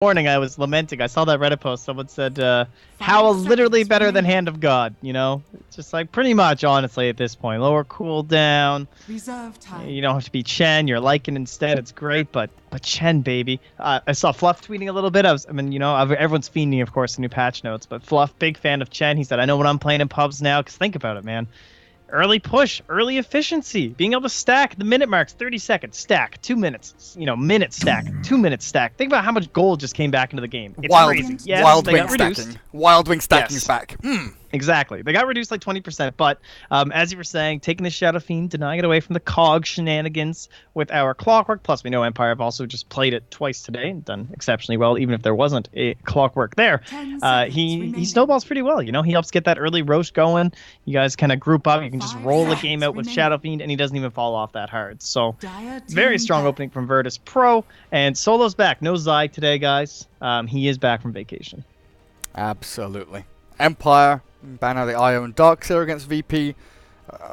morning I was lamenting. I saw that Reddit post. Someone said, "Howl literally better than Hand of God." You know, it's just like pretty much, honestly, at this point, lower cooldown. Reserve time. You don't have to be Chen. You're liking instead. It's great, but Chen, baby. I saw Fluff tweeting a little bit. Everyone's fiending, of course, the new patch notes. But Fluff, big fan of Chen. He said, "I know what I'm playing in pubs now." Because think about it, man. Early push, early efficiency, being able to stack the minute marks, 30 seconds, stack, 2 minutes, minute stack, 2 minutes stack. Think about how much gold just came back into the game. It's crazy. Yes, Wild Wing stacking. Wild Wing stacking's back. Exactly. They got reduced like 20%, but as you were saying, taking the Shadow Fiend, denying it away from the COG shenanigans with our Clockwork, plus we know Empire have also just played it twice today and done exceptionally well, even if there wasn't a Clockwork there. He snowballs pretty well, he helps get that early roast going. You guys kind of group up, you can just roll a game out with Shadow Fiend, and he doesn't even fall off that hard. So, very strong opening from Virtus Pro, and Solo's back. No Zai today, guys. He is back from vacation. Absolutely. Empire ban out the IO and Darkseer against VP.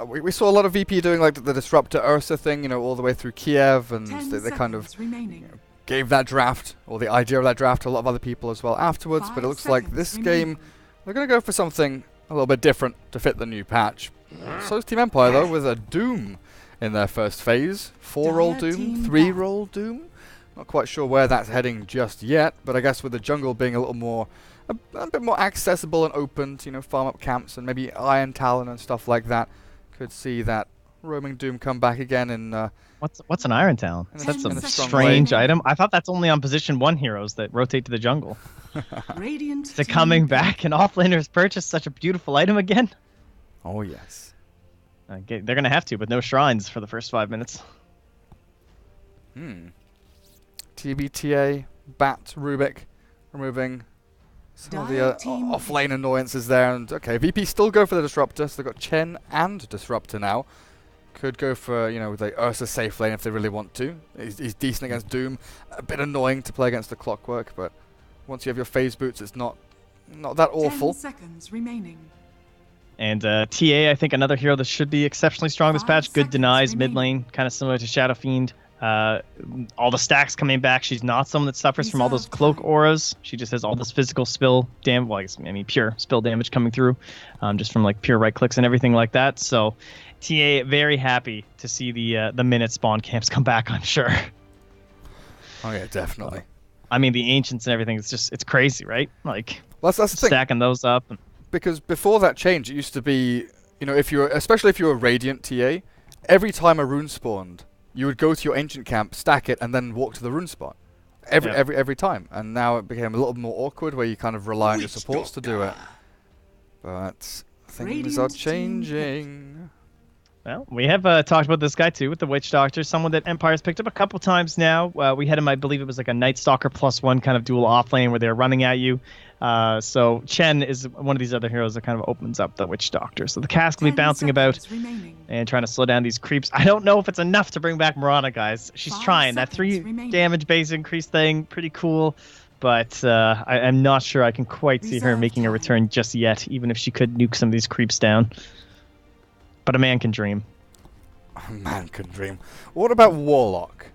We saw a lot of VP doing like the Disruptor Ursa thing, all the way through Kiev, and they kind of gave that draft, or the idea of that draft, to a lot of other people as well afterwards. But it looks like this game, they're going to go for something a little bit different to fit the new patch. So is Team Empire, though, with a Doom in their first phase. 4-roll Doom, 3-roll Doom. Not quite sure where that's heading just yet, but I guess with the jungle being a little more, a bit more accessible and open to, farm up camps and maybe Iron Talon and stuff like that, could see that roaming Doom come back again in... What's an Iron Talon? That's a strange item. I thought that's only on position 1 heroes that rotate to the jungle. Is it coming back and offlaners purchase such a beautiful item again? Oh, yes. They're going to have to, with no shrines for the first 5 minutes. TBTA, Bat, Rubik, removing some of the off-lane annoyances there. And okay, VP still go for the Disruptor, so they've got Chen and Disruptor now. Could go for, the Ursa safe lane if they really want to. He's decent against Doom. A bit annoying to play against the Clockwork, but once you have your phase boots, it's not that awful. 10 seconds remaining. And TA, I think another hero that should be exceptionally strong this patch. Good denies mid lane, kind of similar to Shadow Fiend. All the stacks coming back. She's not someone that suffers from all those cloak auras. She just has all this physical spill damage. Well, pure spill damage coming through, just from like pure right clicks and everything like that. So, TA very happy to see the minute spawn camps come back. I'm sure. Oh yeah, definitely. The ancients and everything. It's crazy, right? Like, that's the thing. Stacking those up. Because before that change, it used to be, especially if you were Radiant TA, every time a rune spawned, you would go to your ancient camp, stack it, and then walk to the rune spot. Every time. And now it became a little more awkward where you kind of rely on your supports to do it. But things are changing. Well, we have talked about this guy too with the Witch Doctor, someone that Empire's picked up a couple times now. We had him, I believe it was like a Night Stalker +1 kind of dual off lane where they're running at you. So Chen is one of these other heroes that kind of opens up the Witch Doctor. So the cask will be bouncing about and trying to slow down these creeps. I don't know if it's enough to bring back Mirana, guys. She's trying. That 3 damage base increase thing, pretty cool. But I'm not sure I can quite see her making a return just yet, even if she could nuke some of these creeps down. But a man can dream. A man can dream. What about Warlock?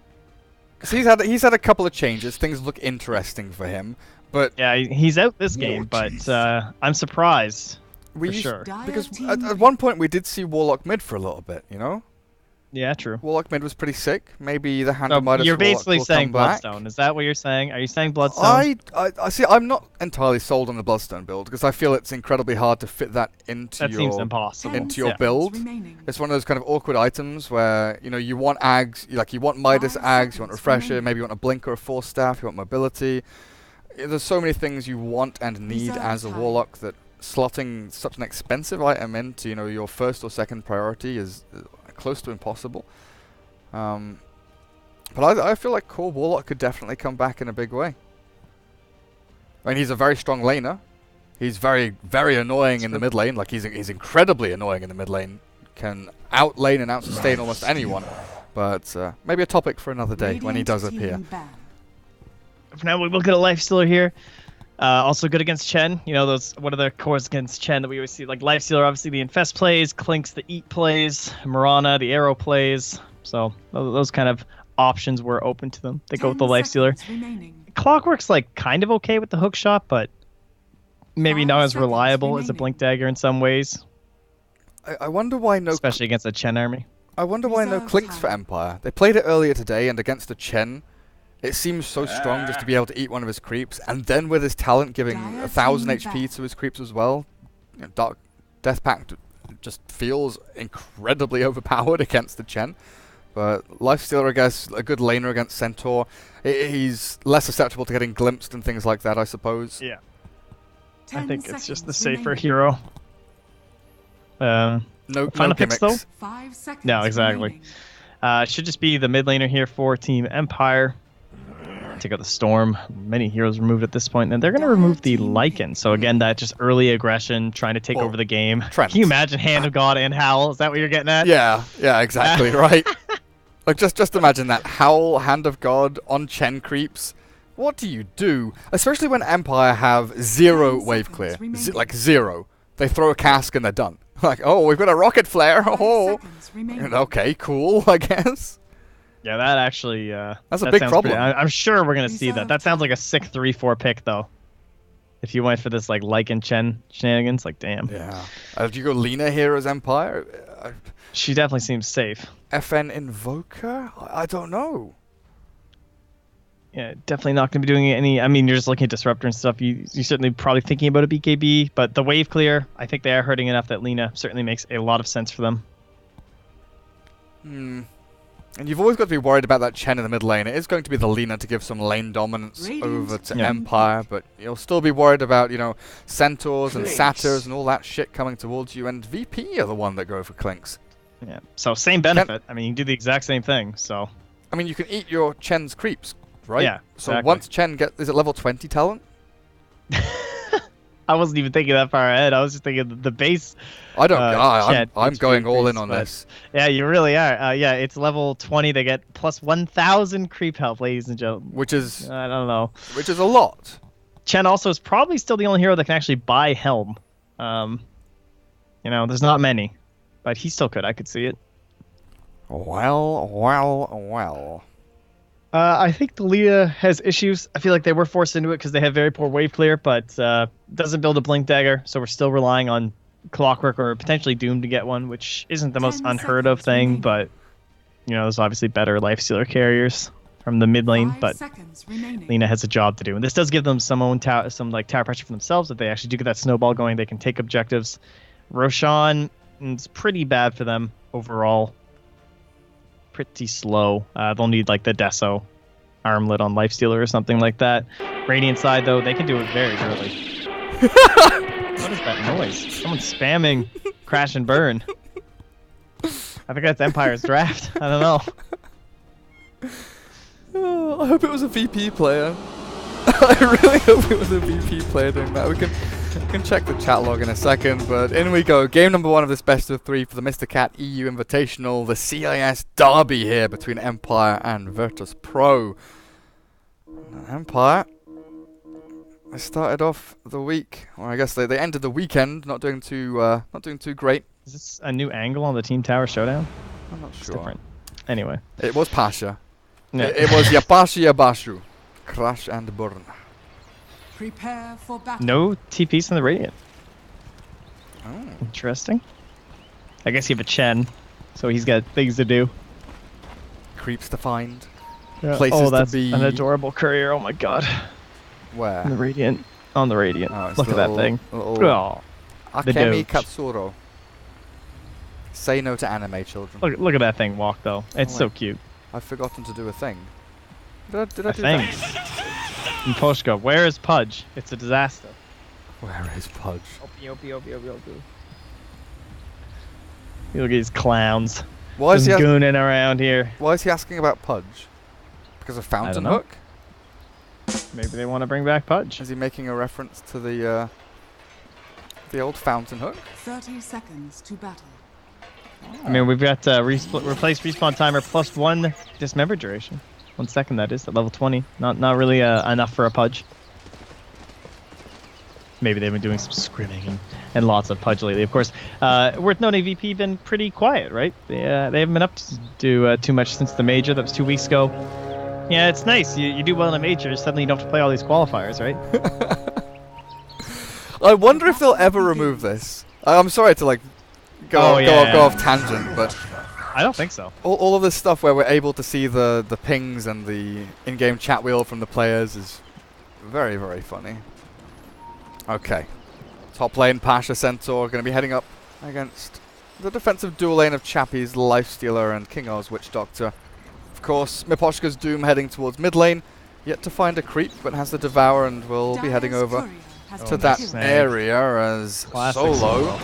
Because he's had a couple of changes. Things look interesting for him. But yeah, he's out this game, but I'm surprised for sure. Because at one point we did see Warlock mid for a little bit, Yeah, true. Warlock mid was pretty sick. Maybe the Hand of Midas You're basically will saying come back. Bloodstone. Is that what you're saying? Are you saying Bloodstone? I see. I'm not entirely sold on the Bloodstone build because I feel it's incredibly hard to fit that into seems impossible. Into your build. It's one of those kind of awkward items where you want Ags, you want Midas Ags, you want Refresher, maybe you want a Blink or a Force Staff, you want Mobility. There's so many things you want and need as a Warlock that slotting such an expensive item into your first or second priority is close to impossible. But I feel like core Warlock could definitely come back in a big way. He's a very strong laner. He's very, very annoying in the mid lane. Like he's incredibly annoying in the mid lane. Can outlane and outsustain almost anyone. But maybe a topic for another day when he does appear. For now, we look at a Lifestealer here. Also good against Chen. Those what are the cores against Chen that we always see? Like Lifestealer, obviously the Infest plays, Clinks the Eat plays, Mirana the Arrow plays. So those kind of options were open to them. They go with the Lifestealer. Clockwork's like kind of okay with the hook shot, but maybe 5 not as seconds reliable as a remaining. blink dagger in some ways, I wonder why no. especially against a Chen army. I wonder why no Reserve clinks for time. Empire. They played it earlier today, and against the Chen, it seems so strong just to be able to eat one of his creeps, and then with his talent giving Dire 1,000 team HP back. to his creeps as well. You know, Dark Death Pact just feels incredibly overpowered against the Chen. But Lifestealer, I guess, a good laner against Centaur. He's less susceptible to getting glimpsed and things like that, I suppose. Yeah, I 10 think it's just the seconds safer remaining. hero. No Final picks, though? gimmicks. 5 seconds No, exactly. remaining. Should just be the mid laner here for Team Empire. Take out the Storm. Many heroes removed at this point, and they're going to remove the Lycan. So again, that just early aggression, trying to take Oh, over the game. Trent. Can you imagine Hand of God and Howl? Is that what you're getting at? Yeah, exactly, right. Like, just imagine that. Howl, Hand of God, on Chen creeps. What do you do? Especially when Empire have 0 10 wave seconds clear. remaining. Like 0. They throw a cask and they're done. Like, oh, we've got a rocket flare. 5 Oh, seconds remaining. okay, cool, I guess. Yeah, that actually. That's a that big sounds problem. I'm sure we're going to see that. Reserve That sounds like a sick 3-4 pick, though. If you went for this, like, Lycan Chen shenanigans, like, damn. Yeah. Do you go Lena here as Empire? She definitely seems safe. FN Invoker? I don't know. Yeah, definitely not going to be doing any. I mean, you're just looking at Disruptor and stuff. You're certainly probably thinking about a BKB, but the wave clear, I think they are hurting enough that Lena certainly makes a lot of sense for them. And you've always got to be worried about that Chen in the mid lane. It is going to be the Lena to give some lane dominance Radiant over to Yeah. Empire, but you'll still be worried about, you know, Centaurs and Satyrs and all that shit coming towards you, and VP are the one that go for Clinks. Yeah. So same benefit. I mean, you can do the exact same thing. So I mean, you can eat your Chen's creeps, right? Yeah, So exactly. once Chen is it level 20 talent? I wasn't even thinking that far ahead. I was just thinking the base. I don't. Chen I'm HP going all in increase, on but- this. Yeah, you really are. Yeah, it's level 20. They get plus 1,000 creep health, ladies and gentlemen. Which is I don't know. a lot. Chen also is probably still the only hero that can actually buy Helm. You know, there's not many, but he still could. I could see it. Well. I think the Lita has issues. I feel like they were forced into it because they have very poor wave clear, but doesn't build a blink dagger, so we're still relying on Clockwork or potentially Doom to get one, which isn't the most 10 unheard of seconds thing, remaining. but you know, there's obviously better Lifestealer carriers from the mid lane, 5 but seconds remaining. Lena has a job to do, and this does give them some like tower pressure for themselves. If they actually do get that snowball going, they can take objectives. Roshan is pretty bad for them overall. Pretty slow. They'll need like the Deso armlet on Lifestealer or something like that. Radiant side though, they can do it very early. What is that noise? Someone's spamming Crash and Burn. I think that's Empire's draft. I don't know. Oh, I hope it was a VP player. I really hope it was a VP player doing that. We can check the chat log in a second, but in we go. Game number 1 of this best of 3 for the Mr. Cat EU Invitational, the CIS derby here between Empire and Virtus Pro. Empire, they started off the week, or I guess they ended the weekend not doing too great. Is this a new angle on the Team Tower Showdown? I'm not It's sure. different. Anyway. It was Pasha. Yeah. It was Yabashu. Crash and burn. Prepare for battle. No TPs in the Radiant. Oh. Interesting. I guess you have a Chen, so he's got things to do. Creeps to find. Yeah. Places Oh, that's to be. an adorable courier. Oh my god. Where? On the Radiant. On the Radiant. Oh, it's Look the at that little- thing. little Oh, the Akemi Doge. Katsuro. Say no to anime, children. look at that thing walk, though. It's Oh, so wait. cute. I've forgotten to do a thing. Did I A do thing. that? And Poshka, where is Pudge? It's a disaster. Where is Pudge? Look at these clowns. Why is, Just he gooning around here. why is he asking about Pudge? Because of Fountain know. Hook? Maybe they want to bring back Pudge. Is he making a reference to the old Fountain Hook? 30 seconds to battle. I mean, we've got replace respawn timer plus 1 dismember duration. 1 second, that is, at level 20. Not really enough for a Pudge. Maybe they've been doing some scrimming and lots of Pudge lately. Of course, worth noting, VP been pretty quiet, right? They haven't been up to do too much since the major. That was 2 weeks ago. Yeah, it's nice. You do well in a major, suddenly you don't have to play all these qualifiers, right? I wonder if they'll ever remove this. I'm sorry to like go off tangent, but I don't think so. all of this stuff where we're able to see the pings and the in-game chat wheel from the players is very, very funny. Okay. Top lane, Pasha Centaur going to be heading up against the defensive dual lane of Chappie's Lifestealer and King O's Witch Doctor. Of course, Miposhka's Doom heading towards mid lane. Yet to find a creep, but has the Devour and will be heading over to that area as Solo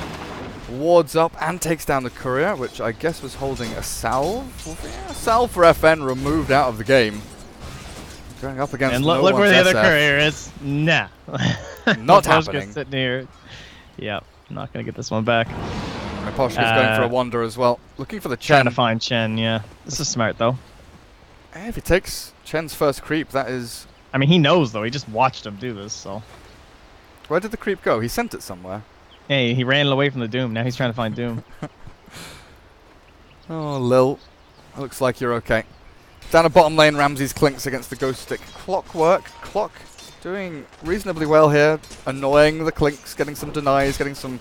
wards up and takes down the Courier, which I guess was holding a salve. Yeah, salve for FN removed out of the game. Going up against look where the other Courier is. Nah. Not happening. Sitting here. Yep, not going to get this one back. Miposhka's going for a wander as well. Looking for the Chen. Trying to find Chen, yeah. This is smart, though. If he takes Chen's first creep, that is... I mean, he knows, though. He just watched him do this, so... Where did the creep go? He sent it somewhere. Hey, he ran away from the Doom. Now he's trying to find Doom. Oh, Lil. Looks like you're okay. Down a bottom lane, Ramsey's clinks against the Ghost Stick. Clockwork. Clock doing reasonably well here. Annoying the clinks, getting some denies, getting some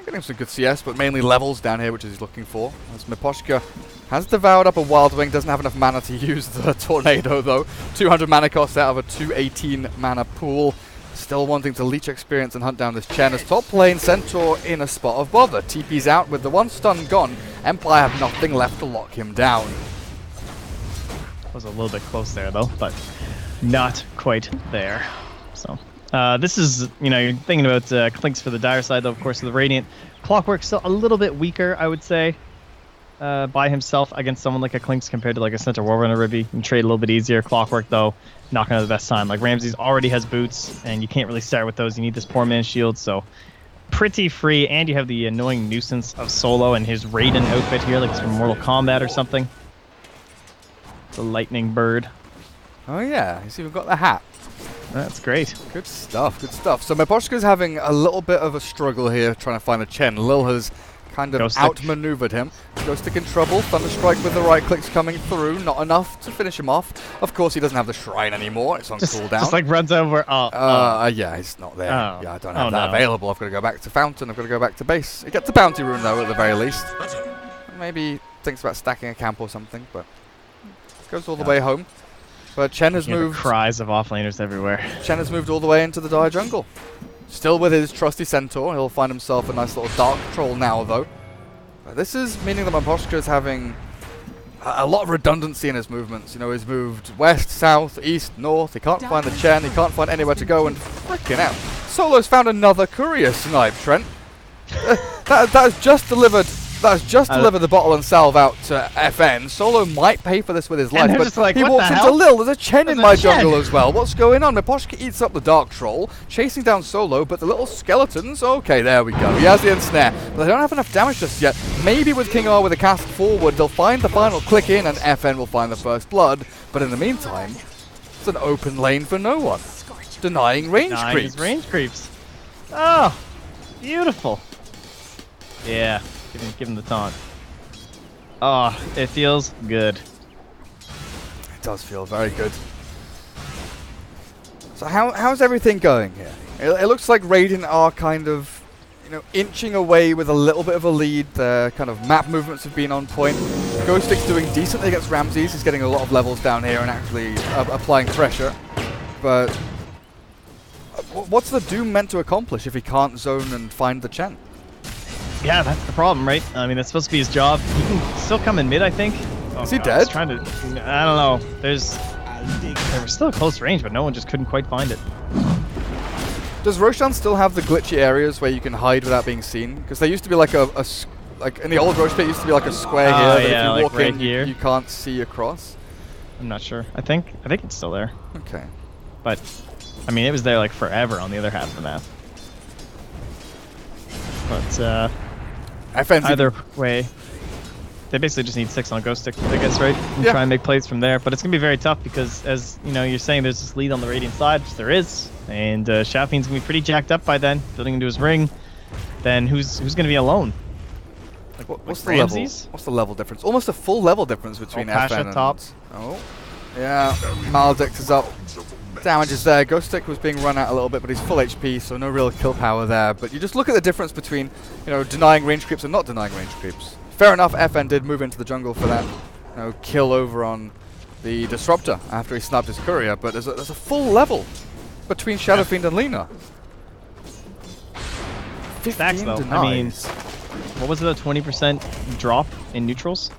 good CS, but mainly levels down here, which is he's looking for. As Miposhka has devoured up a Wild Wing, doesn't have enough mana to use the Tornado, though. 200 mana cost out of a 218 mana pool. Still wanting to leech experience and hunt down this Chen as top lane Centaur in a spot of bother. TP's out with the one stun gone. Empire have nothing left to lock him down. Was a little bit close there, though, but not quite there. So this is, you know, you're thinking about clinks for the dire side, though, of course, of the Radiant. Clockwork's still a little bit weaker, I would say, by himself against someone like a Clinks compared to like a Centaur Warrunner Ribby. You can trade a little bit easier. Clockwork, though, not going to have the best time. Like Ramsey's already has boots, and you can't really start with those. You need this poor man's shield, so pretty free. And you have the annoying nuisance of Solo and his Raiden outfit here, like it's from Mortal Kombat or something. The lightning bird. Oh yeah, he's even got the hat. That's great. Good stuff, good stuff. So Miposhka's having a little bit of a struggle here trying to find a Chen. Lil has kind of outmaneuvered him. Ghost Stick in trouble. Thunderstrike with the right clicks coming through. Not enough to finish him off. Of course, he doesn't have the Shrine anymore. It's on cooldown. Just like runs over. Yeah, he's not there. Oh. Yeah, I don't have that available. I've got to go back to Fountain. I've got to go back to base. He gets the bounty rune, though, at the very least. Maybe thinks about stacking a camp or something, but goes all the way home. But Chen has moved. Cries of offlaners everywhere. Chen has moved all the way into the dire jungle. Still with his trusty Centaur. He'll find himself a nice little Dark Troll now, though. This is meaning that Miposhka is having a lot of redundancy in his movements. You know, he's moved west, south, east, north. He can't find the Chen. He can't find anywhere to go. And frickin' out. Solo's found another courier snipe, Trent. That has just delivered. That's just delivered the bottle and salve out to FN. Solo might pay for this with his life, but like, he walks into Lil. There's a Chen in my jungle as well. What's going on? Miposhka eats up the Dark Troll, chasing down Solo, but the little skeletons... Okay, there we go. He has the ensnare, but they don't have enough damage just yet. Maybe with King R with a cast forward, they'll find the final click in, and FN will find the first blood. But in the meantime, it's an open lane for no one. Denying range creeps. Range creeps. Oh, beautiful. Yeah. Give him the taunt. Oh, it feels good. It does feel very good. So how's everything going here? It looks like Radiant are kind of, you know, inching away with a little bit of a lead. Their kind of map movements have been on point. Ghost Stick's doing decently against Ramses. He's getting a lot of levels down here and actually applying pressure. But what's the Doom meant to accomplish if he can't zone and find the Chen? Yeah, that's the problem, right? I mean, that's supposed to be his job. He can still come in mid, I think. Oh, is he dead? Trying to, I don't know. They were still close range, but no one just couldn't quite find it. Does Roshan still have the glitchy areas where you can hide without being seen? Because there used to be like like in the old Roche pit, used to be like a square here that if you like walk right in, you can't see across. I'm not sure. I think it's still there. Okay. But I mean, it was there like forever on the other half of the map. But either way, they basically just need 6 on Ghost Stick, I guess, right? And try and make plays from there. But it's gonna be very tough because, as you know, you're saying there's this lead on the Radiant side, which there is, and Shafine's gonna be pretty jacked up by then, building into his ring. Then who's gonna be alone? Like, what's the level? What's the level difference? Almost a full level difference between FN and top. Oh. Yeah, Maldix is up. Damage is there. Ghostic was being run out a little bit, but he's full HP, so no real kill power there. But you just look at the difference between, you know, denying range creeps and not denying range creeps. Fair enough, FN did move into the jungle for that, you know, kill over on the Disruptor after he snapped his courier, but there's a full level between Shadow Fiend and Lina. 15 Stacks though. denies. I mean, what was it, a 20% drop in neutrals?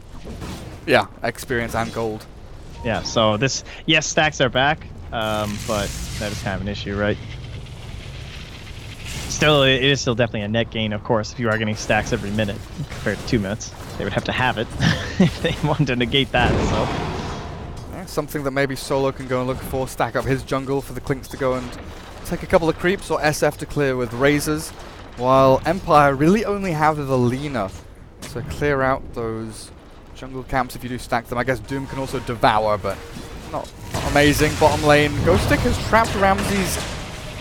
Yeah, experience and gold. Yeah, so this, yes, stacks are back, but that is kind of an issue, right? Still, it is still definitely a net gain, of course, if you are getting stacks every minute compared to 2 minutes. They would have to have it if they wanted to negate that, so. Yeah, something that maybe Solo can go and look for, stack up his jungle for the Clinks to go and take a couple of creeps, or SF to clear with Razors, while Empire really only have the Lina to clear out those jungle camps if you do stack them. I guess Doom can also devour, but not amazing. Bottom lane, Ghostic has trapped Ramses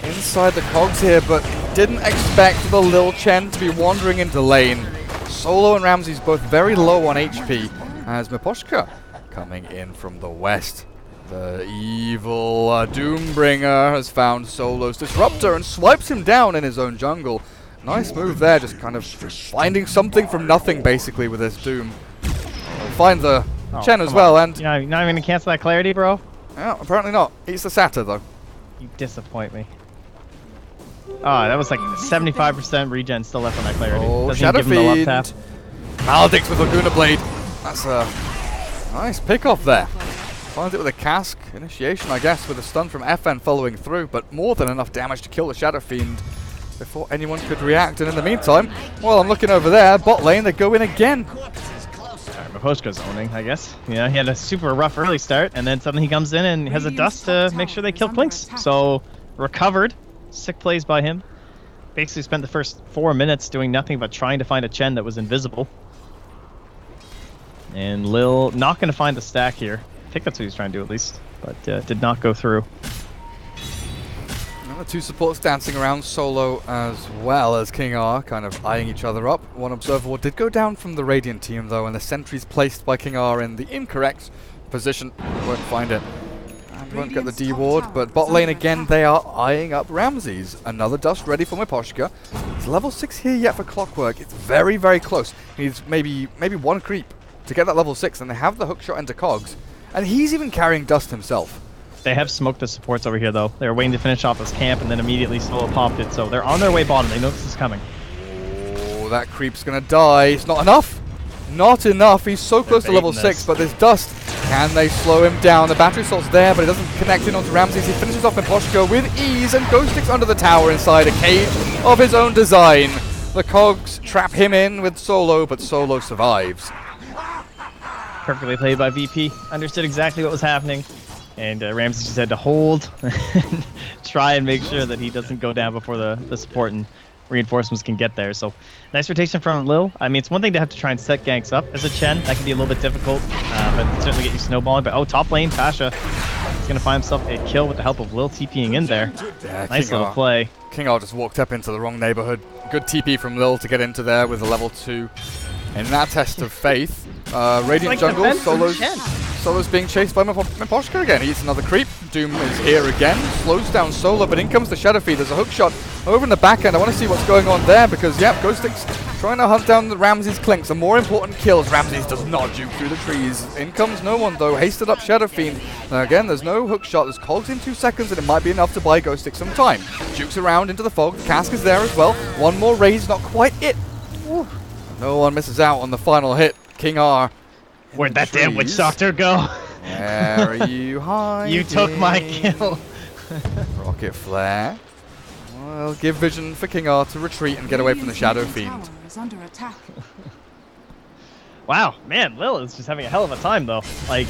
inside the cogs here, but didn't expect the Lil Chen to be wandering into lane. Solo and Ramses both very low on HP, as Miposhka coming in from the west. The evil Doombringer has found Solo's Disruptor and swipes him down in his own jungle. Nice move there, just kind of finding something from nothing basically with this Doom. Find the Chen as well, and yeah, you're not even gonna cancel that clarity, bro? yeah, apparently not. Eats the Satyr though. You disappoint me. Oh, that was like 75% regen still left on that clarity. Oh, Doesn't Shadow even give him the Fiend. left half. Maldix with Laguna Blade. That's a nice pick-off there. Finds it with a cask initiation, I guess, with a stun from FN following through, but more than enough damage to kill the Shadow Fiend before anyone could react. And in the meantime, while I'm looking over there, bot lane, they go in again. Miposhka's owning, I guess. Yeah, he had a super rough early start, and then suddenly he comes in and has a dust to make sure they kill Plinks. So, recovered. Sick plays by him. Basically spent the first 4 minutes doing nothing but trying to find a Chen that was invisible. And Lil not going to find the stack here. I think that's what he's trying to do at least, but did not go through. The two supports dancing around, Solo as well as King R kind of eyeing each other up. One observable did go down from the Radiant team though, and the sentries placed by King R in the incorrect position. Won't find it. And won't get the D ward, but bot lane again, they are eyeing up Ramses. Another dust ready for Miposhka. It's level 6 here yet for Clockwork. It's very, very close. He needs maybe one creep to get that level 6, and they have the hookshot into Cogs. And he's even carrying dust himself. They have smoked the supports over here, though. They were waiting to finish off his camp, and then immediately Solo popped it. So they're on their way bottom. They know this is coming. Oh, that creep's gonna die. It's not enough. Not enough. He's so close to level 6, but this dust, can they slow him down? The battery assault's there, but it doesn't connect in onto Ramses. He finishes off Miposhka with ease, and Ghostic's under the tower inside a cage of his own design. The Cogs trap him in with Solo, but Solo survives. Perfectly played by VP. Understood exactly what was happening. And Ramses just had to hold and try and make sure that he doesn't go down before the support and reinforcements can get there. So nice rotation from Lil. I mean, it's one thing to have to try and set ganks up as a Chen. That can be a little bit difficult, but certainly get you snowballing. But top lane, Pasha is going to find himself a kill with the help of Lil TPing in there. Yeah, nice little play. King R just walked up into the wrong neighborhood. Good TP from Lil to get into there with a level 2. In that test of faith, Radiant jungle, Solo's being chased by Miposhka again. He eats another creep. Doom is here again. Slows down Solo, but in comes the Shadow Fiend. There's a hook shot over in the back end. I want to see what's going on there because, yep, Ghostic's trying to hunt down the Ramses Clinks. Some more important kills. Ramses does not juke through the trees. In comes no one, though. Hasted up Shadow Fiend. Now, again, there's no hook shot. There's cogs in 2 seconds, and it might be enough to buy Ghostic some time. Jukes around into the fog. The cask is there as well. One more raise, not quite it. Woo. No one misses out on the final hit. King R. Where'd that damn Witch Doctor go? Where are you hiding? You took my kill. Rocket Flare. Well, give vision for King R to retreat and get away from the Shadow Fiend. Wow, man, Lil is just having a hell of a time, though. Like,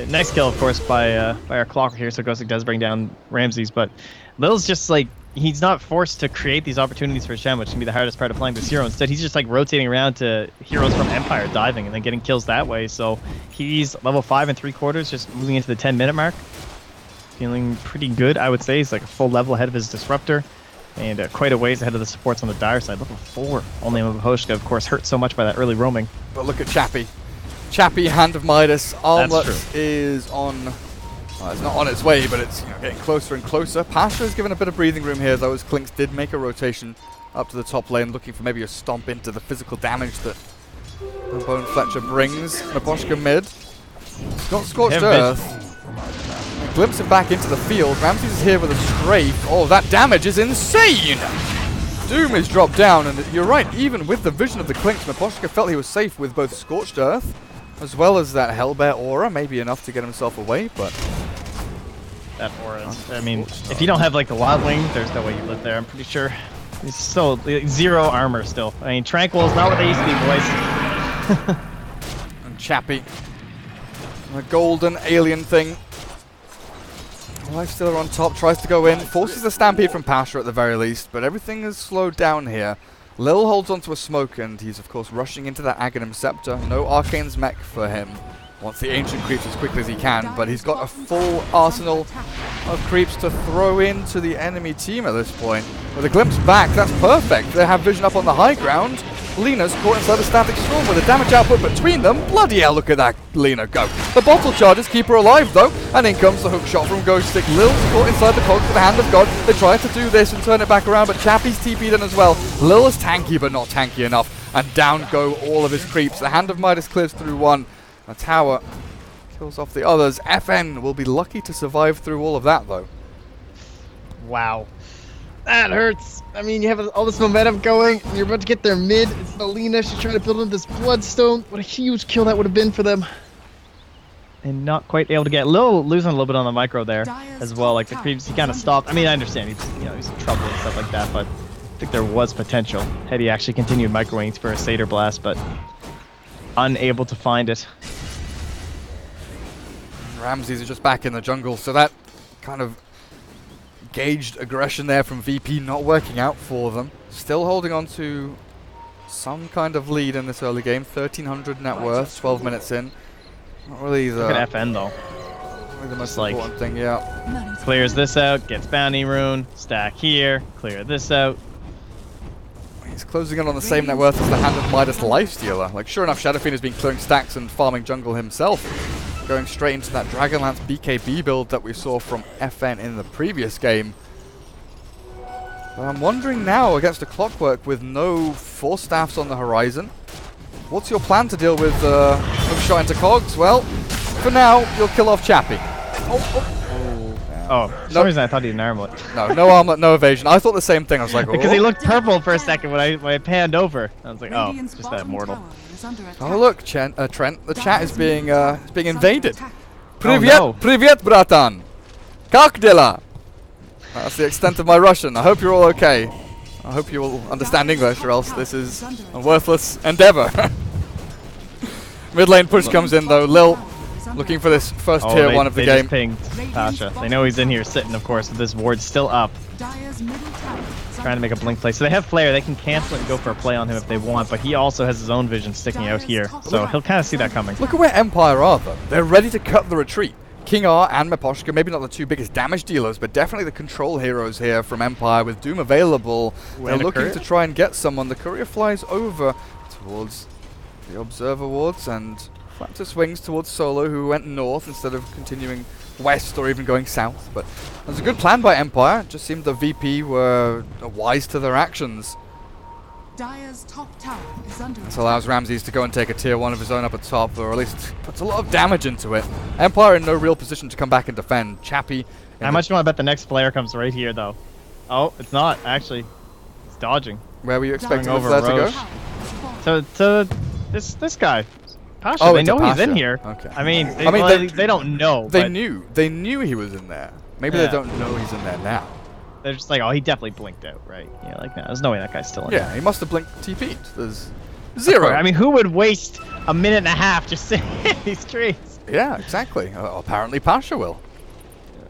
nice kill, of course, by our Clockwork here, so Ghostic does bring down Ramses, but Lil's just, like, he's not forced to create these opportunities for Shen, which can be the hardest part of playing this hero. Instead, he's just, like, rotating around to heroes from Empire diving and then getting kills that way, so he's level 5 3/4, just moving into the 10-minute mark. Feeling pretty good, I would say. He's, like, a full level ahead of his Disruptor. And quite a ways ahead of the supports on the dire side. Level 4. Only Miposhka, of course, hurt so much by that early roaming. But look at Chappie. Chappie, Hand of Midas. Armlet is on It's not on its way, but it's getting closer and closer. Pasha is given a bit of breathing room here, though, as Klinks did make a rotation up to the top lane, looking for maybe a stomp into the physical damage that the Bone Fletcher brings. Maboshka mid. He's got Scorched Earth. A glimpse him back into the field. Ramses is here with a strafe. Oh, that damage is insane! Doom is dropped down, and you're right, even with the vision of the Klinks, Maboshka felt he was safe with both Scorched Earth, as well as that Hellbear aura, maybe enough to get himself away, but... That aura is, I mean, if you don't have like the Wild Wing, there's no way you live there, I'm pretty sure. He's still, zero armor still. I mean, Tranquil is not what they used to be, boys. And Chappie. The golden alien thing. Lifestealer on top, tries to go in, forces the Stampede from Pasha at the very least, but everything is slowed down here. Lil holds onto a smoke, and he's of course rushing into that Aghanim Scepter. No Arcane's mech for him. Wants the Ancient creeps as quickly as he can, but he's got a full arsenal of creeps to throw into the enemy team at this point. With a glimpse back, that's perfect. They have vision up on the high ground. Lena's caught inside the Static Storm with a damage output between them. Bloody hell, look at that Lena go. The bottle charges keep her alive though, and in comes the hook shot from Ghost Stick. Lil's caught inside the cogs with the Hand of God. They try to do this and turn it back around, but Chappie's TP'd in as well. Lil is tanky, but not tanky enough, and down go all of his creeps. The Hand of Midas clears through one. The tower kills off the others. FN will be lucky to survive through all of that though. Wow. That hurts. I mean, you have all this momentum going. You're about to get their mid. It's Alina. She's trying to build in this Bloodstone. What a huge kill that would have been for them. And not quite able to get losing a little bit on the micro there as well. Like the creeps, he kind of stopped. I mean, I understand he's in trouble and stuff like that, but I think there was potential had he actually continued microwaving for a Satyr Blast, but unable to find it. Ramses is just back in the jungle, so that kind of gauged aggression there from VP not working out for them. Still holding on to some kind of lead in this early game. 1,300 net worth, 12 minutes in. Not really the... Look at FN though. Really the most important thing, yeah. Clears this out, gets Bounty Rune, stack here, clear this out. He's closing in on the same net worth as the Hand of Midas Lifestealer. Like, sure enough, Shadowfiend has been clearing stacks and farming jungle himself. Going straight into that Dragonlance BKB build that we saw from FN in the previous game. But I'm wondering now, against a Clockwork with no Force Staffs on the horizon, what's your plan to deal with hook shot into cogs? Well, for now, you'll kill off Chappie. Oh, for some reason I thought he had an armlet. No armlet, no evasion. I thought the same thing. I was like, because he looked purple for a second when I panned over. I was like, oh, it's just that mortal. Oh look, Trent, the chat is being invaded. Привет, привет, bratан. Как дела? That's the extent of my Russian. I hope you're all okay. I hope you will understand English, or else this is a worthless endeavor. Mid lane push comes in though. Lil looking for this first tier 1 of the game. Just pinged Pasha. They know he's in here sitting, of course, with this ward still up. Trying to make a blink play. So they have Flare. They can cancel it and go for a play on him if they want, but he also has his own vision sticking out here. So he'll kind of see that coming. Look at where Empire are, though. They're ready to cut the retreat. King R and Maposhka, maybe not the two biggest damage dealers, but definitely the control heroes here from Empire with Doom available. They're looking to try and get someone. The courier flies over towards the Observer wards, and Flapter swings towards Solo, who went north instead of continuing west or even going south. But it was a good plan by Empire. It just seemed the VP were wise to their actions. Dire's top tower is under This allows Ramses to go and take a tier 1 of his own up at top, or at least puts a lot of damage into it. Empire in no real position to come back and defend. Chappie. How much do you want to bet the next player comes right here, though? Oh, it's not, actually. It's dodging. Where were you expecting over that to go? To this guy. Pasha, Oh, they into know he's in Pasha. here. Okay. I mean, they- they don't know. They but knew. They knew he was in there. Maybe Yeah. they don't know he's in there now. They're just like, oh, he definitely blinked out, right? Yeah, like, no, there's no way that guy's still in Yeah, there. he must have blinked TP'd. There's zero. I mean, who would waste a minute and a half just sitting in these trees? Yeah, exactly. Apparently Pasha will.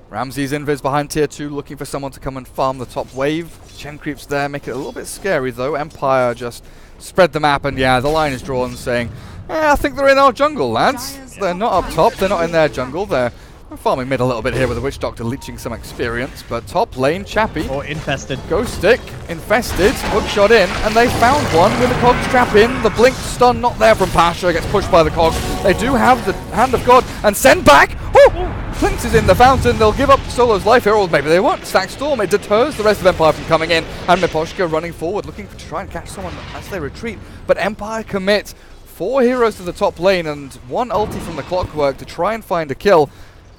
Ramses invis behind tier 2, looking for someone to come and farm the top wave. Chen creeps there, make it a little bit scary though. Empire just spread the map, and yeah, the line is drawn saying, I think they're in our jungle, lads. They're not up top, they're not in their jungle. They're farming mid a little bit here with the Witch Doctor leeching some experience, but top lane, Chappie. Or infested. Ghost Stick, infested, hook shot in, and they found one with the Cogs trap in. The blink stun not there from Pasha, gets pushed by the Cogs. They do have the Hand of God, and send back! Oh! Clinks is in the fountain. They'll give up Solo's life here, or maybe they won't. Stack Storm, it deters the rest of Empire from coming in, and Miposhka running forward, looking to try and catch someone as they retreat. But Empire commit 4 heroes to the top lane and 1 ulti from the Clockwork to try and find a kill.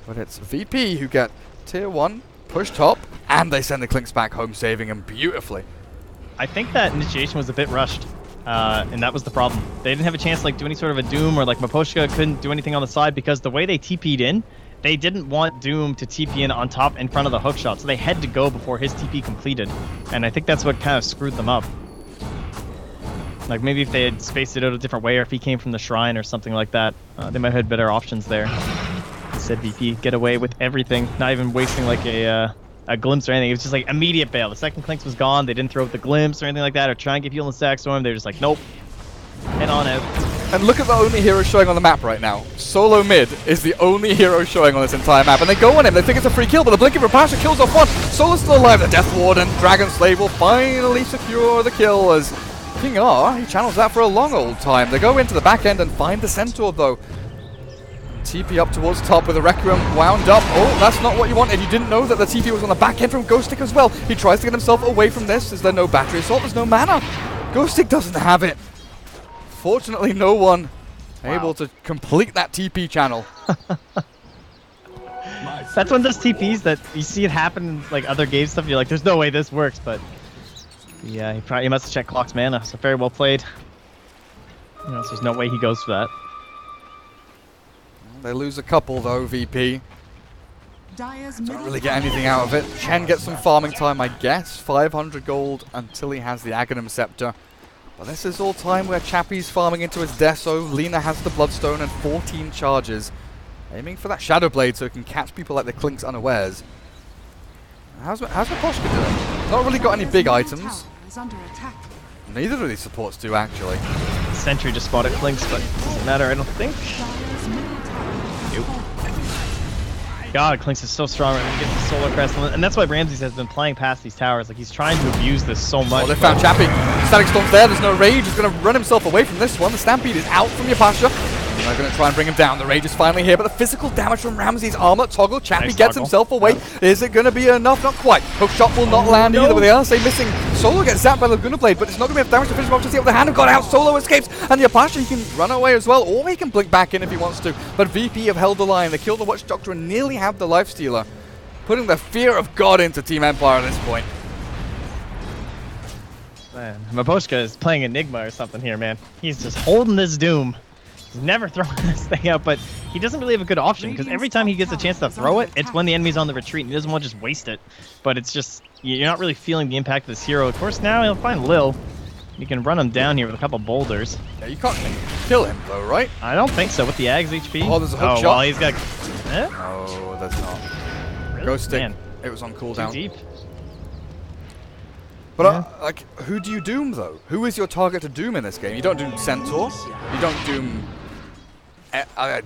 But it's VP who get tier 1, push top, and they send the Clinks back home, saving him beautifully. I think that initiation was a bit rushed. And that was the problem. They didn't have a chance to like do any sort of a Doom, or like Miposhka couldn't do anything on the side because the way they TP'd in, they didn't want Doom to TP in on top in front of the hook shot, so they had to go before his TP completed. And I think that's what kind of screwed them up. Like maybe if they had spaced it out a different way, or if he came from the shrine or something like that, they might have had better options there. Said VP get away with everything, not even wasting like a glimpse or anything. It was just like immediate bail. The second Clinks was gone. They didn't throw out the glimpse or anything like that, or try and get heal in Stack Storm. They're just like, nope. Head on out. And look at the only hero showing on the map right now. Solo mid is the only hero showing on this entire map. And they go on him. They think it's a free kill, but the blinking from Pasha kills off one. Solo's still alive. The Death Warden, Dragon Slave will finally secure the kill as King R, he channels that for a long old time. They go into the back end and find the Centaur though. TP up towards top with the Requiem wound up. Oh, that's not what you want. If you didn't know that the TP was on the back end from Ghostic as well. He tries to get himself away from this. Is there no battery assault? There's no mana. Ghostic doesn't have it. Fortunately, no one able to complete that TP channel. That's one of those TPs that you see it happen in like other game stuff. You're like, there's no way this works, but yeah, he must have checked Clock's mana. So very well played. You know, so there's no way he goes for that. They lose a couple though, VP. Don't really get anything out of it. Chen gets some farming time, I guess. 500 gold until he has the Aghanim Scepter. But this is all time where Chappie's farming into his Deso. Lina has the Bloodstone and 14 charges. Aiming for that Shadow Blade so he can catch people like the Clinks unawares. How's Miposhka doing? Not really got any big items. Neither of these supports do, actually. Sentry just spotted Clinks, but it doesn't matter, I don't think. God, Clinks is so strong right when he gets the Solar Crest, and that's why Ramses has been playing past these towers. Like, he's trying to abuse this so much. Oh, they found Chappie. Static Storm's there, there's no Rage. He's going to run himself away from this one. The Stampede is out from Yapasha. They're going to try and bring him down. The Rage is finally here, but the physical damage from Ramses' armor toggle. Chappie gets himself away. Yep. Is it going to be enough? Not quite. Hook shot will not land either with the LSA missing. Solo gets zapped by Laguna Blade, but it's not going to be enough damage to finish him off. Just see the hand of God out. Solo escapes, and Yapasha, he can run away as well, or he can blink back in if he wants to. But VP have held the line. They killed the Watch Doctor and nearly have the Lifestealer, putting the fear of God into Team Empire at this point. Man, Miposhka is playing Enigma or something here, man. He's just holding this Doom. He's never throwing this thing out, but he doesn't really have a good option, because every time he gets a chance to throw it, it's when the enemy's on the retreat, and he doesn't want to just waste it. But it's just, you're not really feeling the impact of this hero. Of course, now he'll find Lil. You can run him down here with a couple boulders. Yeah, you can't kill him, though, right? I don't think so, with the Ag's HP. Oh, there's a hook shot. Well, he's got... No, there's not. Really? Ghostic, Man. It was on cooldown. Too deep. But, like, who do you doom, though? Who is your target to doom in this game? You don't doom Centaur. You don't doom... do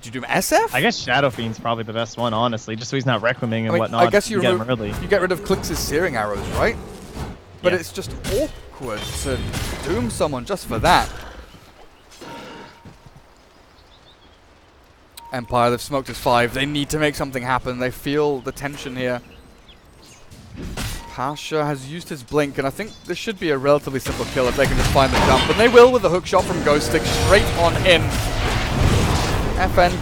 you doom SF? I guess Shadow Fiend's probably the best one, honestly, just so he's not Requiming and whatnot. I guess you get him early. You get rid of Clinks' Searing Arrows, right? But yeah. It's just awkward to doom someone just for that. Empire, they've smoked his 5. They need to make something happen. They feel the tension here. Pasha has used his blink, and I think this should be a relatively simple kill if they can just find the jump. And they will with the hook shot from Ghostic straight on in. FN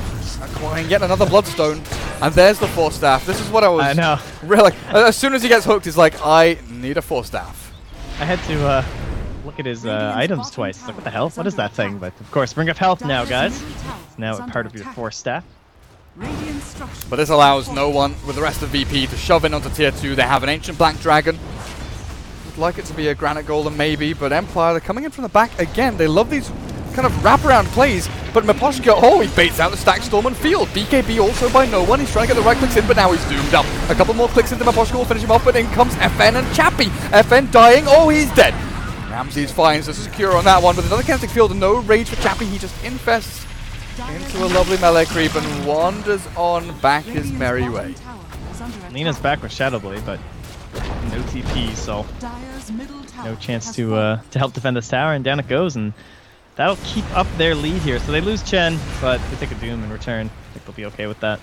acquiring yet another Bloodstone. And there's the Force Staff. This is what I was... I know. Really, as soon as he gets hooked, he's like, I need a Force Staff. I had to look at his items twice. It's like, what the hell? What is that thing? But of course, bring up health now, guys. It's now a part of your Force Staff. But this allows no one with the rest of VP to shove in onto tier 2. They have an Ancient Black Dragon. Would like it to be a Granite Golem maybe, but Empire, they're coming in from the back again. They love these kind of wraparound plays, but Miposhka, oh, he baits out the Stack Storm and Field. BKB also by no one. He's trying to get the right clicks in, but now he's doomed up. A couple more clicks into Miposhka will finish him off, but in comes FN and Chappie. FN dying. Oh, he's dead. Ramses finds the secure on that one, but another Kinetic Field and no Rage for Chappie. He just infests into a lovely melee creep and wanders on back his merry way. Lina's back with Shadow Blade, but no TP, so no chance to help defend this tower, and down it goes, and that'll keep up their lead here. So they lose Chen, but they take a Doom in return. I think they'll be okay with that.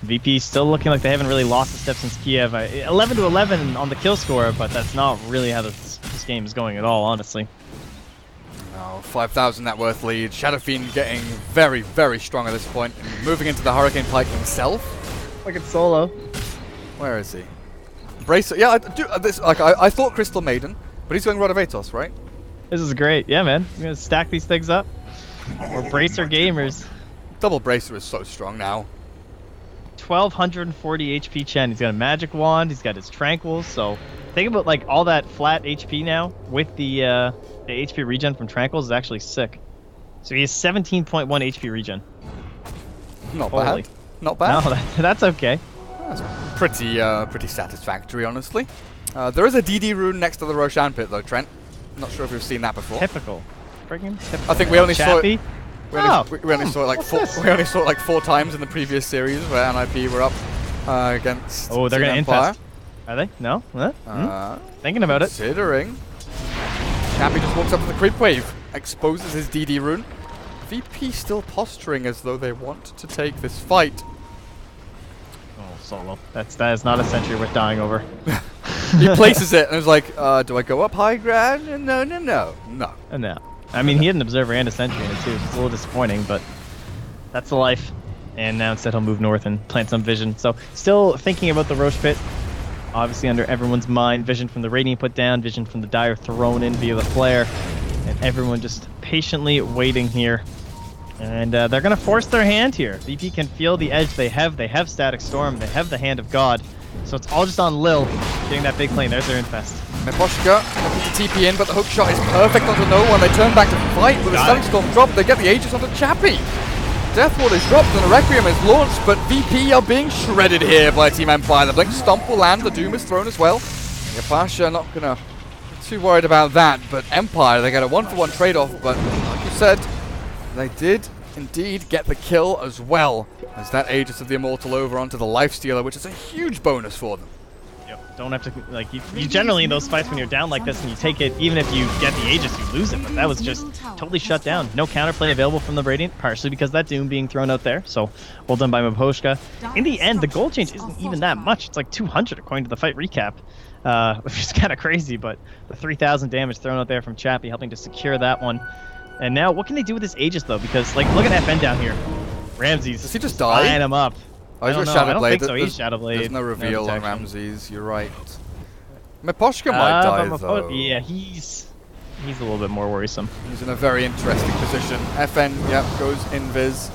VP still looking like they haven't really lost a step since Kiev. 11-11 on the kill score, but that's not really how this game is going at all, honestly. Oh, 5,000 net worth lead. Shadow Fiend getting very, very strong at this point, and moving into the Hurricane Pike himself. Like it's solo. Where is he? Bracer. Yeah, I thought Crystal Maiden, but he's going Rod of Atos, right? This is great. Yeah, man. I'm gonna stack these things up. We're Bracer gamers. Double Bracer is so strong now. 1,240 HP Chen. He's got a magic wand. He's got his tranquils. So think about like all that flat HP now with the HP regen from tranquils is actually sick. So he has 17.1 HP regen. Not bad. Not bad. No, that's okay. That's pretty satisfactory, honestly. There is a DD rune next to the Roshan pit, though, Trent. Not sure if you've seen that before. Typical. Friggin' typical. I think we only saw Chappy. it. We only saw it like we only saw it like 4 times in the previous series where NIP were up against. Oh, they're gonna Empire. infest. Are they? No. Thinking about it. Considering. Chappy just walks up to the creep wave, exposes his DD rune. VP still posturing as though they want to take this fight. Oh, solo. That is not a sentry worth dying over. He places it and is like, do I go up high ground? No. No. I mean, he had an observer and a sentry in it too. It's a little disappointing, but that's the life. And now instead he'll move north and plant some vision. So still thinking about the Roche pit. Obviously under everyone's mind. Vision from the Radiant put down. Vision from the Dire thrown in via the flare. And everyone just patiently waiting here. And they're going to force their hand here. VP can feel the edge they have. They have Static Storm. They have the Hand of God. So it's all just on Lil getting that big plane. There's their infest. Miposhka looking to TP in, but the hook shot is perfect onto no one. They turn back to fight with a Static Storm drop. They get the Aegis onto Chappy. Death Ward is dropped and the Requiem is launched, but VP are being shredded here by Team Empire. The Blink Stomp will land. The Doom is thrown as well. Yapasha not going to be too worried about that, but Empire, they get a 1-for-1 trade-off, but like you said, they did indeed get the kill as well, as that Aegis of the Immortal over onto the Lifestealer, which is a huge bonus for them. Yep. Don't have to, like, you generally in those fights when you're down like this and you take it, even if you get the Aegis, you lose it, but that was just totally shut down. No counterplay available from the Radiant, partially because that Doom being thrown out there, so well done by Miposhka. In the end, the gold change isn't even that much. It's like 200 according to the fight recap, which is kind of crazy, but the 3,000 damage thrown out there from Chappy helping to secure that one. And now, what can they do with this Aegis, though? Because, like, look at FN down here. Ramses. Does he just die? Flying him up. Oh, he's got I don't Shadowblade. think so. He's Shadowblade. There's no reveal on Ramses. You're right. Miposhka might die, though. Yeah, he's a little bit more worrisome. He's in a very interesting position. FN, yep, goes invis.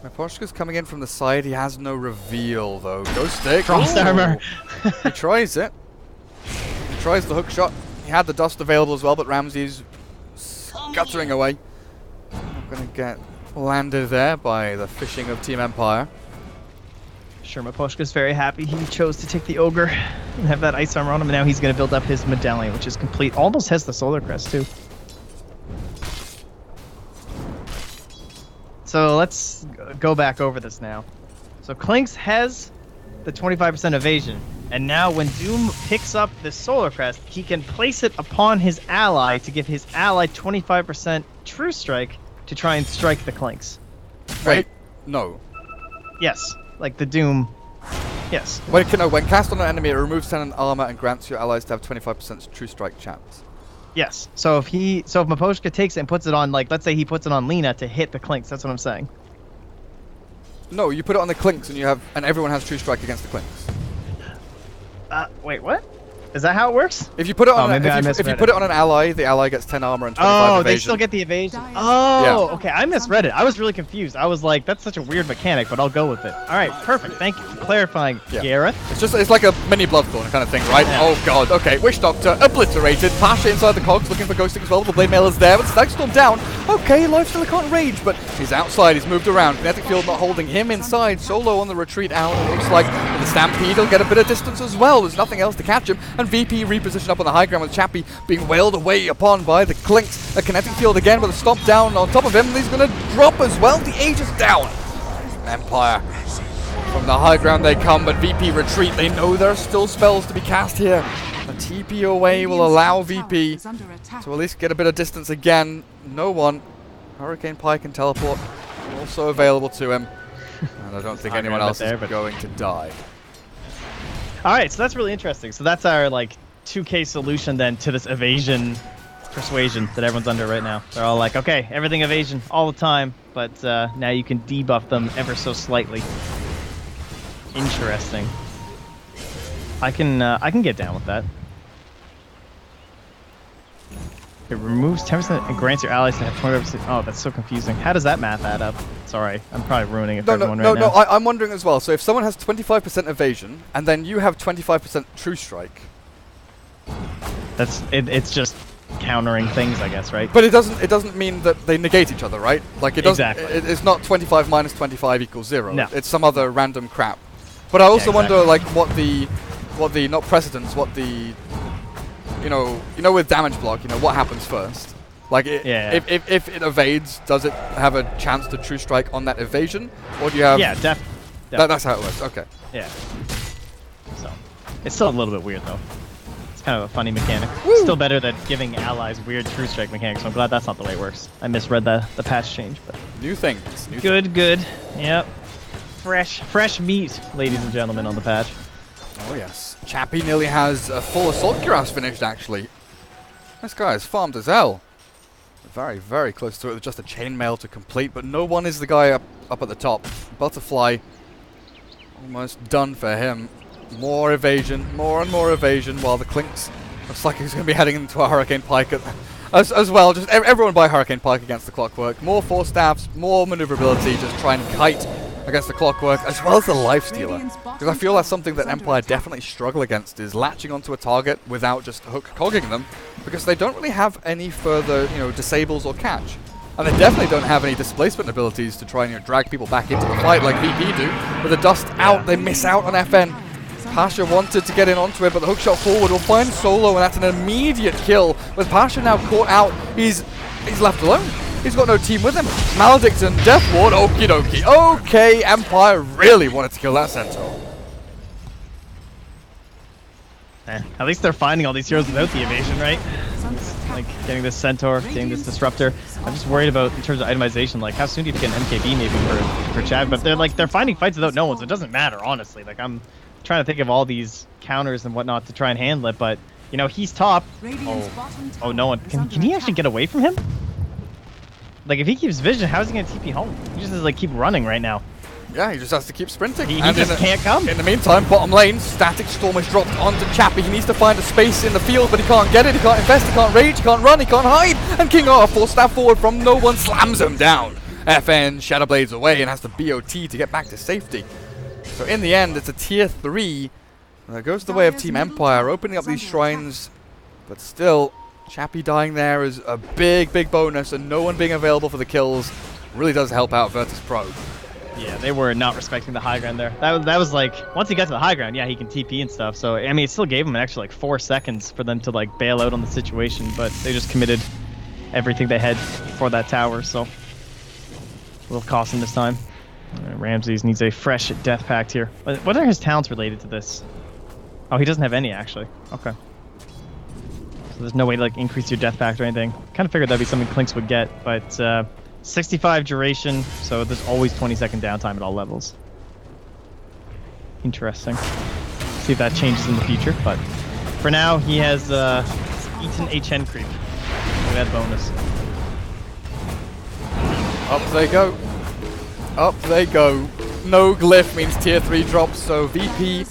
Miposhka's coming in from the side. He has no reveal, though. Ghost stick. Frost armor. He tries it. He tries the hook shot. He had the dust available as well, but Ramses guttering away. Not going to get landed there by the fishing of Team Empire. Sure, Miposhka's very happy he chose to take the Ogre and have that ice armor on him, and now he's going to build up his medallion, which is complete. Almost has the Solar Crest, too. So let's go back over this now. So Clinks has the 25% evasion, and now when Doom picks up the Solar Crest, he can place it upon his ally to give his ally 25% True Strike to try and strike the Clinks. Wait, no. Yes, like the Doom. Yes. When cast on an enemy, it removes 10 armor and grants your allies to have 25% True Strike chance. Yes. So if Miposhka takes it and puts it on, like, let's say he puts it on Lena to hit the Clinks, that's what I'm saying. No, you put it on the Clinks and everyone has True Strike against the Clinks. Wait, what? Is that how it works? If you put it on, if you put it on an ally, the ally gets 10 armor and 25 evasion. Oh, they still get the evasion. Oh, okay. I misread it. I was really confused. I was like, that's such a weird mechanic, but I'll go with it. All right, perfect. Thank you for clarifying, Gareth. It's like a mini Bloodthorn kind of thing, right? Yeah. Oh god. Okay, Witch Doctor obliterated. Pasha inside the cogs looking for ghosting as well. The Blade Mail is there, but Static Storm down. Okay, Lifestealer can't rage, but he's outside. He's moved around. Kinetic Field not holding him inside. Solo on the retreat out. It looks like with the Stampede, he'll get a bit of distance as well. There's nothing else to catch him, and VP repositioned up on the high ground with Chappy being wailed away upon by the Clinks. A Kinetic Field again with a stomp down on top of him, and he's going to drop as well. The Aegis down. Empire. From the high ground they come, but VP retreat. They know there are still spells to be cast here. A TP away will allow VP to at least get a bit of distance again. No one. Hurricane Pike and teleport also available to him. And I don't think anyone else is going to die. All right, so that's really interesting. So that's our like 2K solution then to this evasion persuasion that everyone's under right now. They're all like, okay, everything evasion all the time, but now you can debuff them ever so slightly. Interesting. I can get down with that. It removes 10% and grants your allies to have 20%. Oh, that's so confusing. How does that math add up? Sorry, I'm probably ruining it for everyone right now. I'm wondering as well. So if someone has 25% evasion and then you have 25% true strike, it's just countering things, I guess, right? But it doesn't mean that they negate each other, right? Like it doesn't. Exactly. It's not 25 minus 25 equals 0. No. It's some other random crap. But I also wonder, like, what the not precedence, what the you know with damage block, what happens first? Like, if it evades, does it have a chance to true strike on that evasion, or do you have? Yeah, that's how it works. Okay. Yeah. So it's still a little bit weird though. It's kind of a funny mechanic. Woo! Still better than giving allies weird true strike mechanics. So I'm glad that's not the way it works. I misread the patch change, but new things. Good. Yep. Fresh meat, ladies and gentlemen, on the patch. Oh yes. Chappie nearly has a full assault cuirass finished, actually. This guy is farmed as hell. Very, very close to it with just a chainmail to complete, but no one is the guy up at the top. Butterfly, almost done for him. More evasion, more and more evasion, while the Clinks looks like he's going to be heading into a Hurricane Pike as well. Just everyone buy Hurricane Pike against the Clockwork. More force staffs, more maneuverability, just try and kite against the Clockwork, as well as the Lifestealer. Because I feel that's something that Empire definitely struggle against, is latching onto a target without just hook-cogging them, because they don't really have any further, disables or catch. And they definitely don't have any displacement abilities to try and drag people back into the fight like VP do. With the dust out, they miss out on FN. Pasha wanted to get in onto it, but the hookshot forward will find Solo, and that's an immediate kill. With Pasha now caught out, he's left alone. He's got no team with him. Maledict and Death Ward, okie dokie. Okay, Empire really wanted to kill that Centaur. At least they're finding all these heroes without the evasion, right? Like getting this Centaur, getting this Disruptor. I'm just worried about in terms of itemization, like how soon do you get an MKB maybe for Chad? But they're finding fights without no one, so it doesn't matter, honestly. Like I'm trying to think of all these counters and whatnot to try and handle it, but he's top. Oh, no one. Can he actually get away from him? Like, if he keeps vision, how is he going to TP home? He just has to, like, keep running right now. Yeah, he just has to keep sprinting. He just can't come. In the meantime, bottom lane, Static Storm is dropped onto Chappie. He needs to find a space in the field, but he can't get it. He can't invest, he can't rage, he can't run, he can't hide. And King R, force staff forward from no one, slams him down. FN Shadowblades away and has to BOT to get back to safety. So in the end, it's a tier 3. That goes the way of Team Empire, opening up these shrines, but still, Chappie dying there is a big, big bonus, and no one being available for the kills really does help out Virtus Pro. Yeah, they were not respecting the high ground there. That was like, once he got to the high ground, yeah, he can TP and stuff. So, I mean, it still gave him an extra, like, 4 seconds for them to, like, bail out on the situation, but they just committed everything they had for that tower, so it will cost him this time. Ramses needs a fresh death pact here. What are his talents related to this? Oh, he doesn't have any, actually. Okay. So there's no way to, like, increase your death pact or anything. Kind of figured that'd be something Clinks would get, but 65 duration, so there's always 20-second downtime at all levels. Interesting. See if that changes in the future, but for now, he has eaten HN creep. Look at that bonus. Up they go. Up they go. No glyph means tier 3 drops, so VP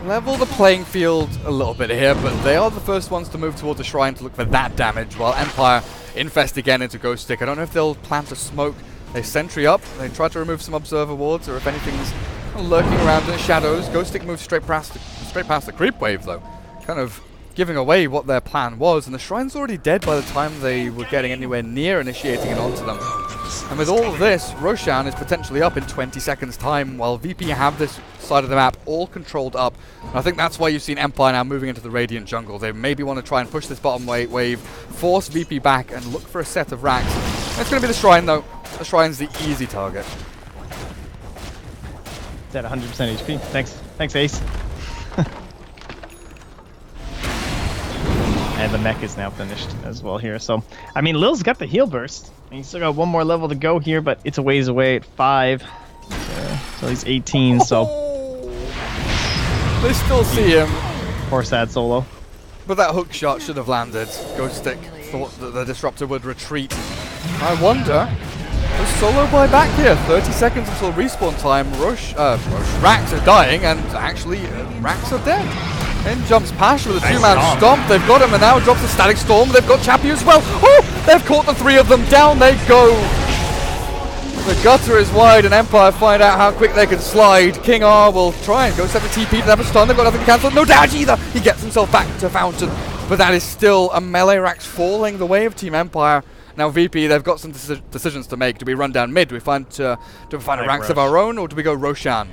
level the playing field a little bit here, but they are the first ones to move towards the shrine to look for that damage, while Empire infest again into Ghost Stick. I don't know if they'll plant a smoke. They sentry up, they try to remove some observer wards, or if anything's lurking around in the shadows. Ghost Stick moves straight past the creep wave, though, kind of giving away what their plan was, and the shrine's already dead by the time they were getting anywhere near initiating it onto them. And with all of this, Roshan is potentially up in 20 seconds time, while VP have this side of the map all controlled up. And I think that's why you've seen Empire now moving into the Radiant jungle. They maybe want to try and push this bottom wave, force VP back, and look for a set of racks. It's going to be the Shrine, though. The Shrine's the easy target. It's at 100% HP. Thanks, Ace. And the mech is now finished as well here. So, I mean, Lil's got the heal burst. And he's still got one more level to go here, but it's a ways away at 5. So he's 18, so they still see him. poor sad Solo. But that hook shot should have landed. Ghost Stick thought that the Disruptor would retreat. I wonder, does Solo buy back here? 30 seconds until respawn time. Rax are dying, and actually Rax are dead. In jumps Pasha with a two-man stomp. They've got him, and now drops the Static Storm. They've got Chappie as well. Oh, they've caught the three of them. Down they go. The gutter is wide, and Empire find out how quick they can slide. King R will try and go set the TP to have a stun. They've got nothing to cancel. No damage either. He gets himself back to Fountain, but that is still a melee. Rax falling the way of Team Empire. Now VP, they've got some decisions to make. Do we run down mid? Do we find a Rax of our own, or do we go Roshan?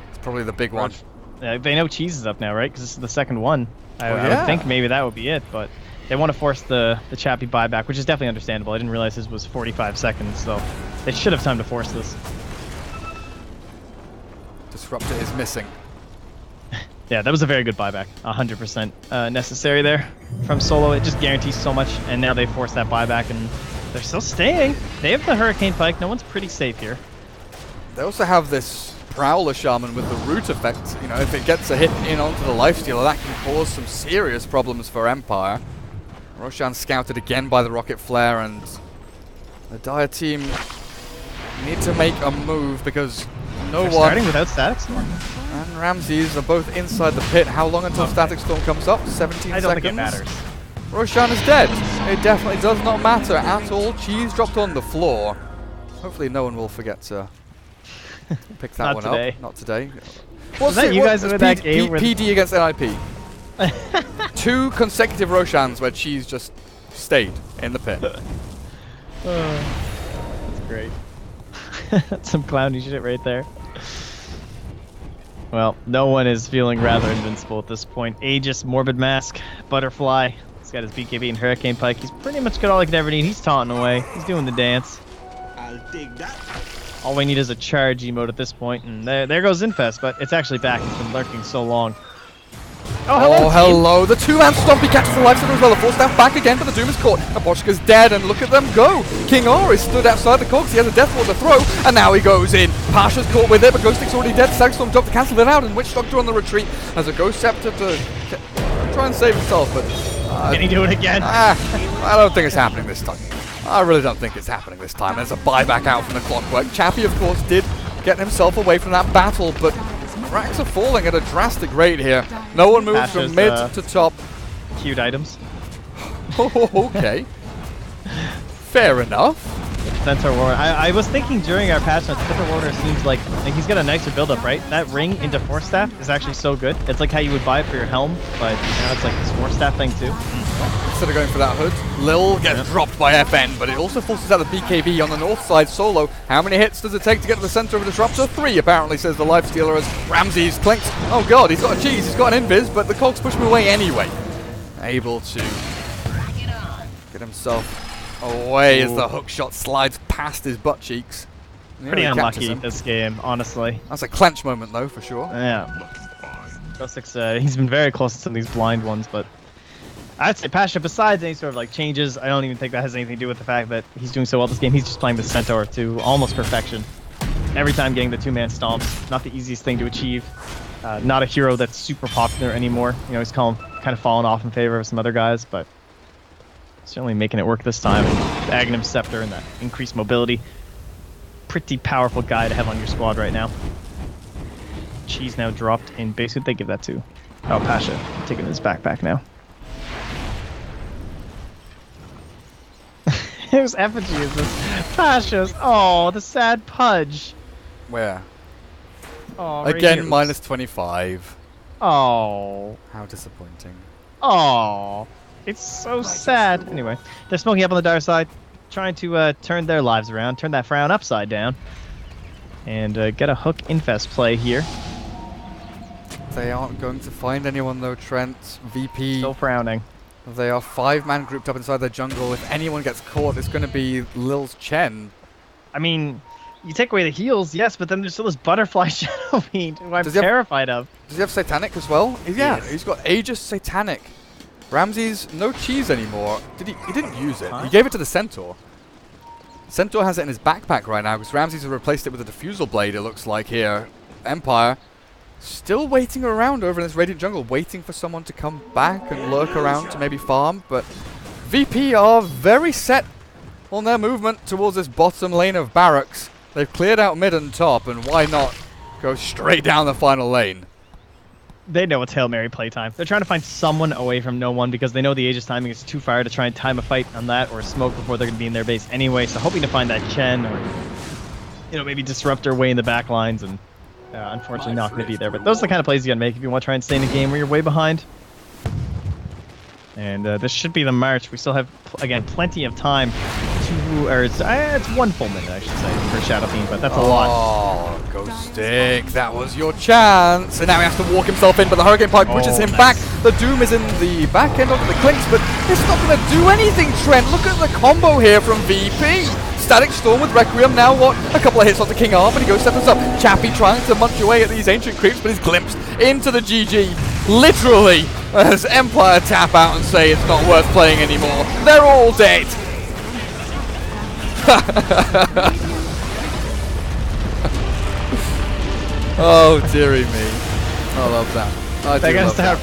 It's probably the big one. They know Cheese is up now, right? Because this is the second one. I would think maybe that would be it, but they want to force the Chappie buyback, which is definitely understandable. I didn't realize this was 45 seconds, so they should have time to force this. Disruptor is missing. Yeah, that was a very good buyback. 100% necessary there from Solo. It just guarantees so much, and now they force that buyback, and they're still staying. They have the Hurricane Pike. No one's pretty safe here. They also have this Prowler Shaman with the root effect. You know, if it gets a hit in onto the lifestealer, that can cause some serious problems for Empire. Roshan scouted again by the Rocket Flare, and the Dire team need to make a move because They're starting without Static Storm. And Ramses are both inside the pit. How long until Static Storm comes up? 17 seconds. I don't think it matters. Roshan is dead. It definitely does not matter at all. Cheese dropped on the floor. Hopefully no one will forget to pick that one today. up. Not today. Was that you guys with that game? PD against NIP. 2 consecutive Roshans where Cheese just stayed in the pit. That's great. That's some clowny shit right there. Well, no one is feeling rather invincible at this point. Aegis, Morbid Mask, Butterfly. He's got his BKB and Hurricane Pike. He's pretty much got all he could ever need. He's taunting away. He's doing the dance. I'll take that. All we need is a charge emote at this point, and there goes Infest, but it's actually back. It's been lurking so long. Oh, hello. The two-man Stompy catches the lifestealer as well. The full staff back again, but the Doom is caught. Kaboshka's dead, and look at them go. King R is stood outside the cogs. He has a Death Ward to throw, and now he goes in. Pasha's caught with it, but Ghost Stick's already dead. Static Storm dropped to cancel it out, and Witch Doctor on the retreat has a Ghost Scepter to try and save himself, but... Can he do it again? I don't think it's happening this time. I really don't think it's happening this time. There's a buyback out from the Clockwork. Chappie, of course, did get himself away from that battle, but Rax are falling at a drastic rate here. No one moves from mid to top. Cute items. Okay. Fair enough. Centaur Warrior. I was thinking during our patch notes, Centaur Warrior seems like he's got a nicer build-up, right? That ring into Force Staff is actually so good. It's like how you would buy it for your helm, but now it's like this Force Staff thing too. Instead of going for that hood, Lil gets dropped by FN, but it also forces out the BKB on the north side solo. How many hits does it take to get to the center of the Disruptor? 3, apparently, says the Lifestealer as Ramses clinks. Oh god, he's got a cheese, he's got an invis, but the cogs push him away anyway. Able to get himself away as the hook shot slides past his butt cheeks. Pretty unlucky this game, honestly. That's a clench moment though, for sure. Yeah. Ghost Stick's, he's been very close to some of these blind ones, but I'd say Pasha, besides any sort of like changes, I don't even think that has anything to do with the fact that he's doing so well this game. He's just playing the Centaur to almost perfection. Every time getting the 2-man stomps, not the easiest thing to achieve. Not a hero that's super popular anymore. You know, he's kind of fallen off in favor of some other guys, but certainly making it work this time. The Aghanim Scepter and that increased mobility. Pretty powerful guy to have on your squad right now. Cheese now dropped in base. Who'd they give that to? Oh, Pasha taking his backpack now. Whose effigy is this? Pasha's. Oh, the sad Pudge. Where? Oh, again, minus 25. Oh. How disappointing. Oh. It's so sad. Anyway, they're smoking up on the Dire side, trying to turn their lives around, turn that frown upside down, and get a hook infest play here. They aren't going to find anyone though, Trent. VP. Still frowning. They are 5-man grouped up inside their jungle. If anyone gets caught, it's going to be Lil's Chen. I mean, you take away the heals, yes, but then there's still this Butterfly Shadow Fiend, who I'm terrified of. Does he have Satanic as well? Yeah, he's got Aegis Satanic. Ramses, no cheese anymore. He didn't use it. He gave it to the Centaur. Centaur has it in his backpack right now because Ramses has replaced it with a diffusal blade, it looks like here. Empire still waiting around over in this Radiant jungle, waiting for someone to come back and lurk around to maybe farm, but VP are very set on their movement towards this bottom lane of barracks. They've cleared out mid and top, and why not go straight down the final lane? They know it's Hail Mary playtime. They're trying to find someone away from no one because they know the Aegis timing is too far to try and time a fight on that or smoke before they're going to be in their base anyway. So hoping to find that Chen or, you know, maybe disrupt their way in the back lines, and unfortunately not going to be there. But those are the kind of plays you got to make if you want to try and stay in a game where you're way behind. And this should be the March. We still have, again, plenty of time to, or it's 1 full minute, I should say, for Shadow Fiend, but that's a lot. Oh, go stick. That was your chance. And now he has to walk himself in, but the Hurricane Pipe pushes him back. The Doom is in the back end of the clinks, but it's not going to do anything, Trent. Look at the combo here from VP. Static Storm with Requiem, now what? A couple of hits onto King Arm, and he goes steps up. Chappie trying to munch away at these ancient creeps, but he's glimpsed into the GG. Literally, as Empire tap out and say it's not worth playing anymore. They're all dead. Oh, dearie me. I love that. I do love that.